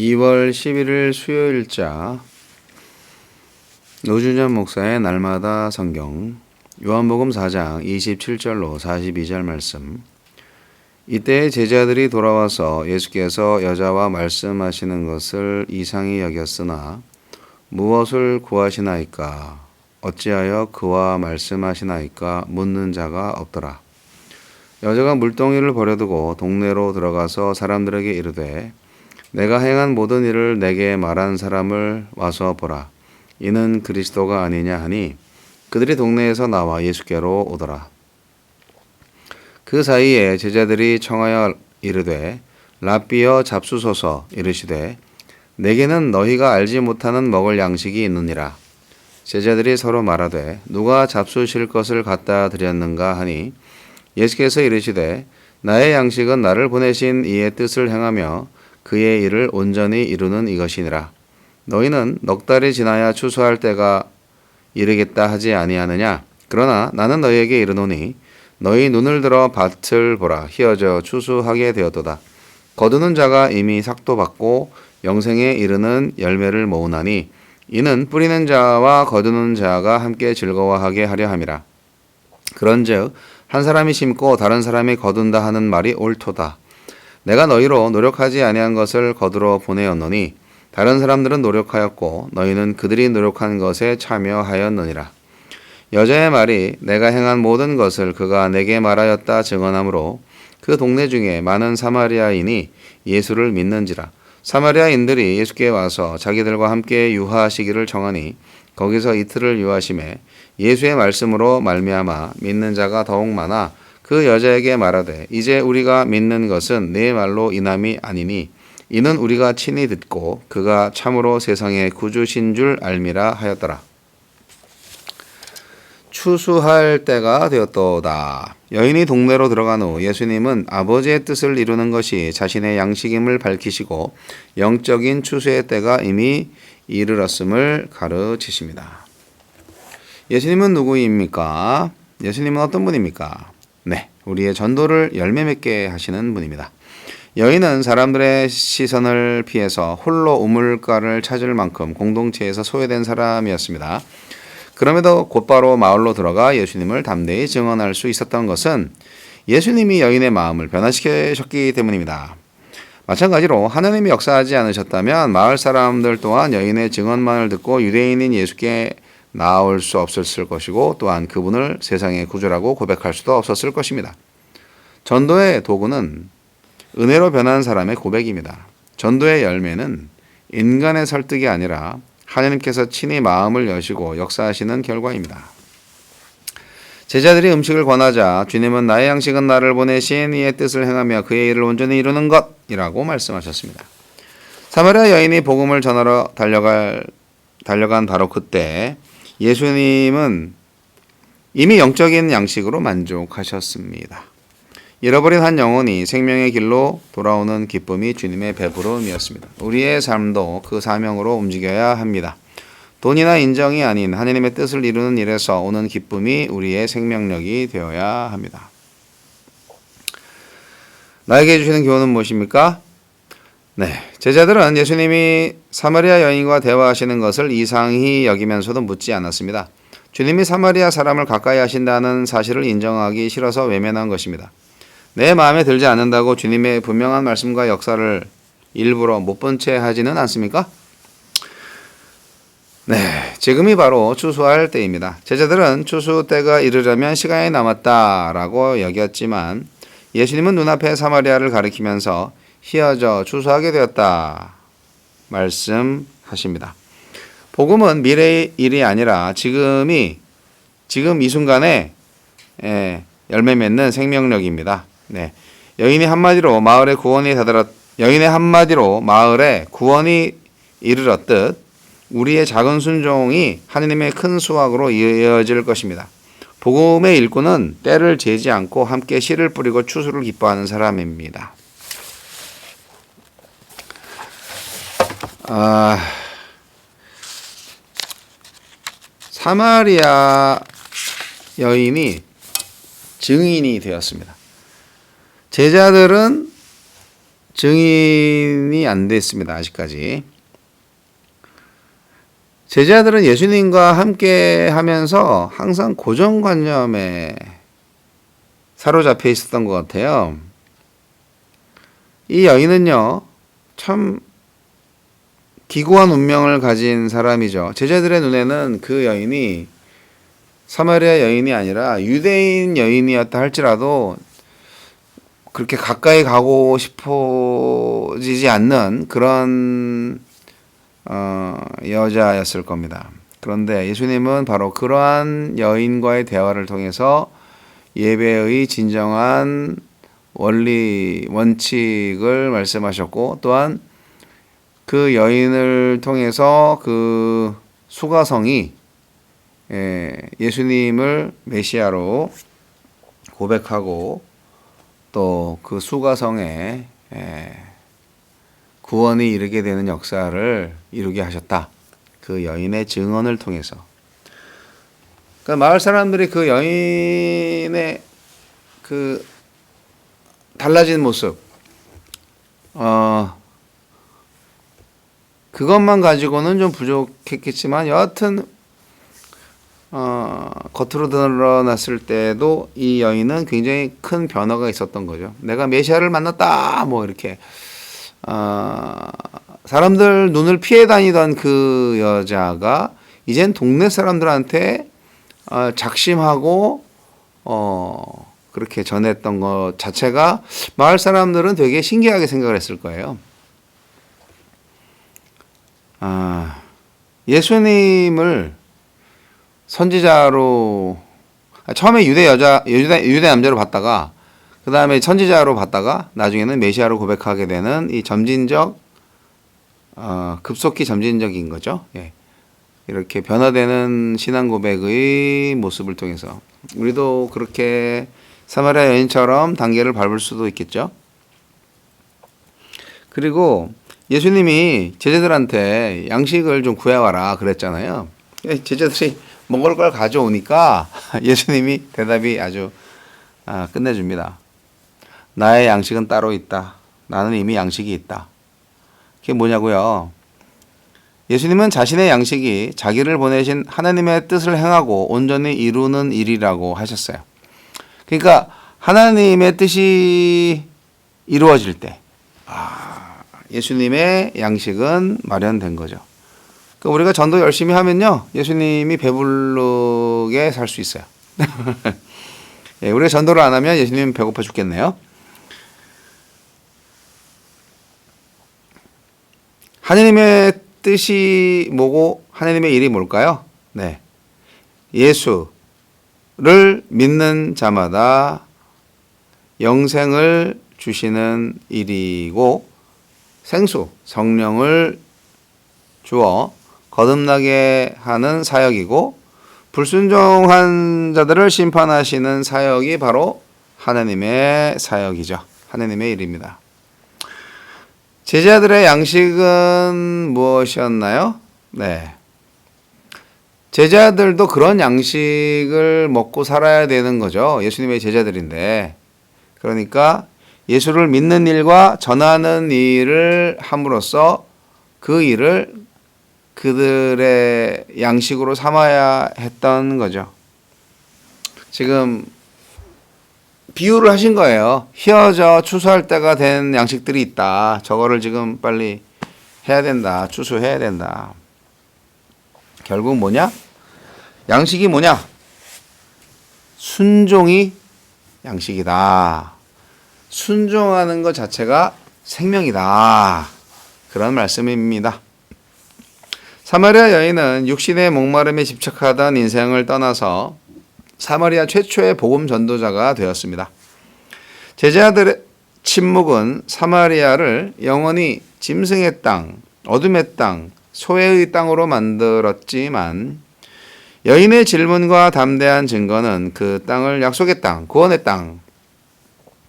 2월 11일 수요일자 노준현 목사의 날마다 성경 요한복음 4장 27절로 42절 말씀. 이때 제자들이 돌아와서 예수께서 여자와 말씀하시는 것을 이상히 여겼으나 무엇을 구하시나이까? 어찌하여 그와 말씀하시나이까? 묻는 자가 없더라. 여자가 물동이를 버려두고 동네로 들어가서 사람들에게 이르되 내가 행한 모든 일을 내게 말한 사람을 와서 보라. 이는 그리스도가 아니냐 하니 그들이 동네에서 나와 예수께로 오더라. 그 사이에 제자들이 청하여 이르되 랍비여 잡수소서. 이르시되 내게는 너희가 알지 못하는 먹을 양식이 있느니라. 제자들이 서로 말하되 누가 잡수실 것을 갖다 드렸는가 하니 예수께서 이르시되 나의 양식은 나를 보내신 이의 뜻을 행하며 그의 일을 온전히 이루는 이것이니라. 너희는 넉 달이 지나야 추수할 때가 이르겠다 하지 아니하느냐? 그러나 나는 너희에게 이르노니 너희 눈을 들어 밭을 보라. 희어져 추수하게 되었도다. 거두는 자가 이미 삭도 받고 영생에 이르는 열매를 모으나니 이는 뿌리는 자와 거두는 자가 함께 즐거워하게 하려 함이라. 그런즉 한 사람이 심고 다른 사람이 거둔다 하는 말이 옳도다. 내가 너희로 노력하지 아니한 것을 거두러 보내었노니 다른 사람들은 노력하였고 너희는 그들이 노력한 것에 참여하였느니라. 여자의 말이 내가 행한 모든 것을 그가 내게 말하였다 증언하므로 그 동네 중에 많은 사마리아인이 예수를 믿는지라. 사마리아인들이 예수께 와서 자기들과 함께 유하시기를 청하니 거기서 이틀을 유하심에 예수의 말씀으로 말미암아 믿는 자가 더욱 많아 그 여자에게 말하되 이제 우리가 믿는 것은 네 말로 인함이 아니니 이는 우리가 친히 듣고 그가 참으로 세상의 구주신 줄 알미라 하였더라. 추수할 때가 되었도다. 여인이 동네로 들어간 후 예수님은 아버지의 뜻을 이루는 것이 자신의 양식임을 밝히시고 영적인 추수의 때가 이미 이르렀음을 가르치십니다. 예수님은 누구입니까? 예수님은 어떤 분입니까? 네, 우리의 전도를 열매 맺게 하시는 분입니다. 여인은 사람들의 시선을 피해서 홀로 우물가를 찾을 만큼 공동체에서 소외된 사람이었습니다. 그럼에도 곧바로 마을로 들어가 예수님을 담대히 증언할 수 있었던 것은 예수님이 여인의 마음을 변화시키셨기 때문입니다. 마찬가지로 하나님이 역사하지 않으셨다면 마을 사람들 또한 여인의 증언만을 듣고 유대인인 예수께 나올 수 없었을 것이고 또한 그분을 세상의 구주라고 고백할 수도 없었을 것입니다. 전도의 도구는 은혜로 변한 사람의 고백입니다. 전도의 열매는 인간의 설득이 아니라 하나님께서 친히 마음을 여시고 역사하시는 결과입니다. 제자들이 음식을 권하자 주님은 나의 양식은 나를 보내신 이의 뜻을 행하며 그의 일을 온전히 이루는 것이라고 말씀하셨습니다. 사마리아 여인이 복음을 전하러 달려간 바로 그때 예수님은 이미 영적인 양식으로 만족하셨습니다. 잃어버린 한 영혼이 생명의 길로 돌아오는 기쁨이 주님의 배부름이었습니다. 우리의 삶도 그 사명으로 움직여야 합니다. 돈이나 인정이 아닌 하나님의 뜻을 이루는 일에서 오는 기쁨이 우리의 생명력이 되어야 합니다. 나에게 주시는 교훈은 무엇입니까? 네, 제자들은 예수님이 사마리아 여인과 대화하시는 것을 이상히 여기면서도 묻지 않았습니다. 주님이 사마리아 사람을 가까이 하신다는 사실을 인정하기 싫어서 외면한 것입니다. 내 마음에 들지 않는다고 주님의 분명한 말씀과 역사를 일부러 못 본 채 하지는 않습니까? 네, 지금이 바로 추수할 때입니다. 제자들은 추수 때가 이르려면 시간이 남았다라고 여겼지만 예수님은 눈앞에 사마리아를 가리키면서 희어져 추수하게 되었다 말씀하십니다. 복음은 미래의 일이 아니라 지금 이 순간에 열매 맺는 생명력입니다. 네, 여인의 한마디로 마을에 구원이 이르렀듯 우리의 작은 순종이 하느님의 큰 수확으로 이어질 것입니다. 복음의 일꾼은 때를 재지 않고 함께 씨를 뿌리고 추수를 기뻐하는 사람입니다. 사마리아 여인이 증인이 되었습니다. 제자들은 증인이 안 됐습니다. 아직까지. 제자들은 예수님과 함께 하면서 항상 고정관념에 사로잡혀 있었던 것 같아요. 이 여인은요, 참 기구한 운명을 가진 사람이죠. 제자들의 눈에는 그 여인이 사마리아 여인이 아니라 유대인 여인이었다 할지라도 그렇게 가까이 가고 싶어지지 않는 그런 여자였을 겁니다. 그런데 예수님은 바로 그러한 여인과의 대화를 통해서 예배의 진정한 원리, 원칙을 말씀하셨고, 또한 그 여인을 통해서 그 수가성이 예수님을 메시아로 고백하고 또 그 수가성에 구원이 이르게 되는 역사를 이루게 하셨다. 그 여인의 증언을 통해서. 그러니까 마을 사람들이 그 여인의 그 달라진 모습, 그것만 가지고는 좀 부족했겠지만 여하튼 겉으로 드러났을 때도 이 여인은 굉장히 큰 변화가 있었던 거죠. 내가 메시아를 만났다 뭐 이렇게 사람들 눈을 피해 다니던 그 여자가 이젠 동네 사람들한테 작심하고 그렇게 전했던 것 자체가 마을 사람들은 되게 신기하게 생각을 했을 거예요. 예수님을 선지자로 처음에 유대 남자로 봤다가 그 다음에 선지자로 봤다가 나중에는 메시아로 고백하게 되는 이 점진적 급속히 점진적인 거죠. 예. 이렇게 변화되는 신앙 고백의 모습을 통해서 우리도 그렇게 사마리아 여인처럼 단계를 밟을 수도 있겠죠. 그리고 예수님이 제자들한테 양식을 좀 구해와라 그랬잖아요. 제자들이 먹을 걸 가져오니까 예수님이 대답이 아주 끝내줍니다. 나의 양식은 따로 있다. 나는 이미 양식이 있다. 그게 뭐냐고요? 예수님은 자신의 양식이 자기를 보내신 하나님의 뜻을 행하고 온전히 이루는 일이라고 하셨어요. 그러니까 하나님의 뜻이 이루어질 때 예수님의 양식은 마련된 거죠. 그러니까 우리가 전도 열심히 하면요, 예수님이 배부르게 살 수 있어요. 예, 우리가 전도를 안 하면 예수님은 배고파 죽겠네요. 하나님의 뜻이 뭐고 하나님의 일이 뭘까요? 네, 예수를 믿는 자마다 영생을 주시는 일이고 생수, 성령을 주어 거듭나게 하는 사역이고 불순종한 자들을 심판하시는 사역이 바로 하나님의 사역이죠. 하나님의 일입니다. 제자들의 양식은 무엇이었나요? 네. 제자들도 그런 양식을 먹고 살아야 되는 거죠. 예수님의 제자들인데. 그러니까 예수를 믿는 일과 전하는 일을 함으로써 그 일을 그들의 양식으로 삼아야 했던 거죠. 지금 비유를 하신 거예요. 휘어져 추수할 때가 된 양식들이 있다. 저거를 지금 빨리 해야 된다. 추수해야 된다. 결국 뭐냐? 양식이 뭐냐? 순종이 양식이다. 순종하는 것 자체가 생명이다. 그런 말씀입니다. 사마리아 여인은 육신의 목마름에 집착하던 인생을 떠나서 사마리아 최초의 복음 전도자가 되었습니다. 제자들의 침묵은 사마리아를 영원히 짐승의 땅, 어둠의 땅, 소외의 땅으로 만들었지만 여인의 질문과 담대한 증거는 그 땅을 약속의 땅, 구원의 땅,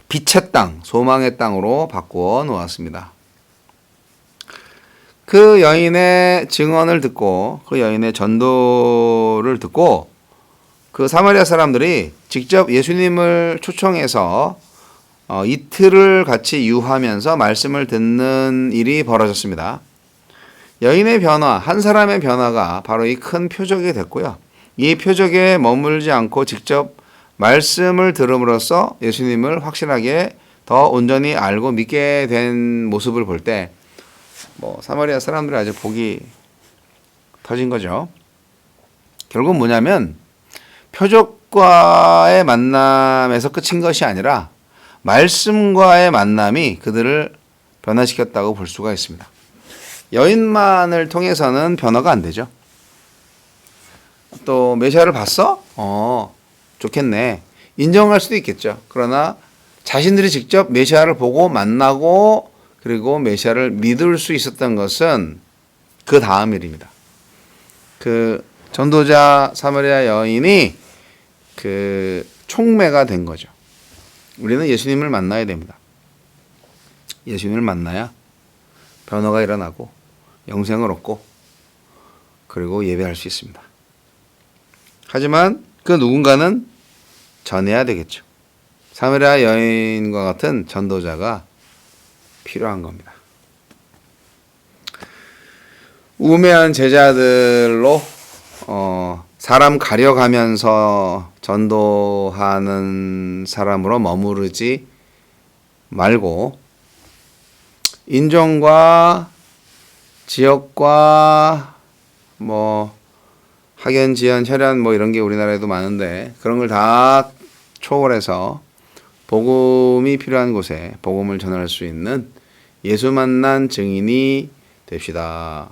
빛의 땅, 소망의 땅으로 바꾸어 놓았습니다. 그 여인의 증언을 듣고 그 여인의 전도를 듣고 그 사마리아 사람들이 직접 예수님을 초청해서 이틀을 같이 유하면서 말씀을 듣는 일이 벌어졌습니다. 여인의 변화, 한 사람의 변화가 바로 이 큰 표적이 됐고요. 이 표적에 머물지 않고 직접 말씀을 들음으로써 예수님을 확실하게 더 온전히 알고 믿게 된 모습을 볼 때 사마리아 사람들이 아주 복이 터진 거죠. 결국 뭐냐면 표적과의 만남에서 끝인 것이 아니라 말씀과의 만남이 그들을 변화시켰다고 볼 수가 있습니다. 여인만을 통해서는 변화가 안 되죠. 또 메시아를 봤어? 좋겠네. 인정할 수도 있겠죠. 그러나 자신들이 직접 메시아를 보고 만나고 그리고 메시아를 믿을 수 있었던 것은 그 다음 일입니다. 그 전도자 사마리아 여인이 그 촉매가 된 거죠. 우리는 예수님을 만나야 됩니다. 예수님을 만나야 변화가 일어나고 영생을 얻고 그리고 예배할 수 있습니다. 하지만 그 누군가는 전해야 되겠죠. 사마리아 여인과 같은 전도자가 필요한 겁니다. 우매한 제자들로 사람 가려가면서 전도하는 사람으로 머무르지 말고 인종과 지역과 학연, 지연, 혈연 이런 게 우리나라에도 많은데 그런 걸 다 초월해서 복음이 필요한 곳에 복음을 전할 수 있는 예수 만난 증인이 됩시다.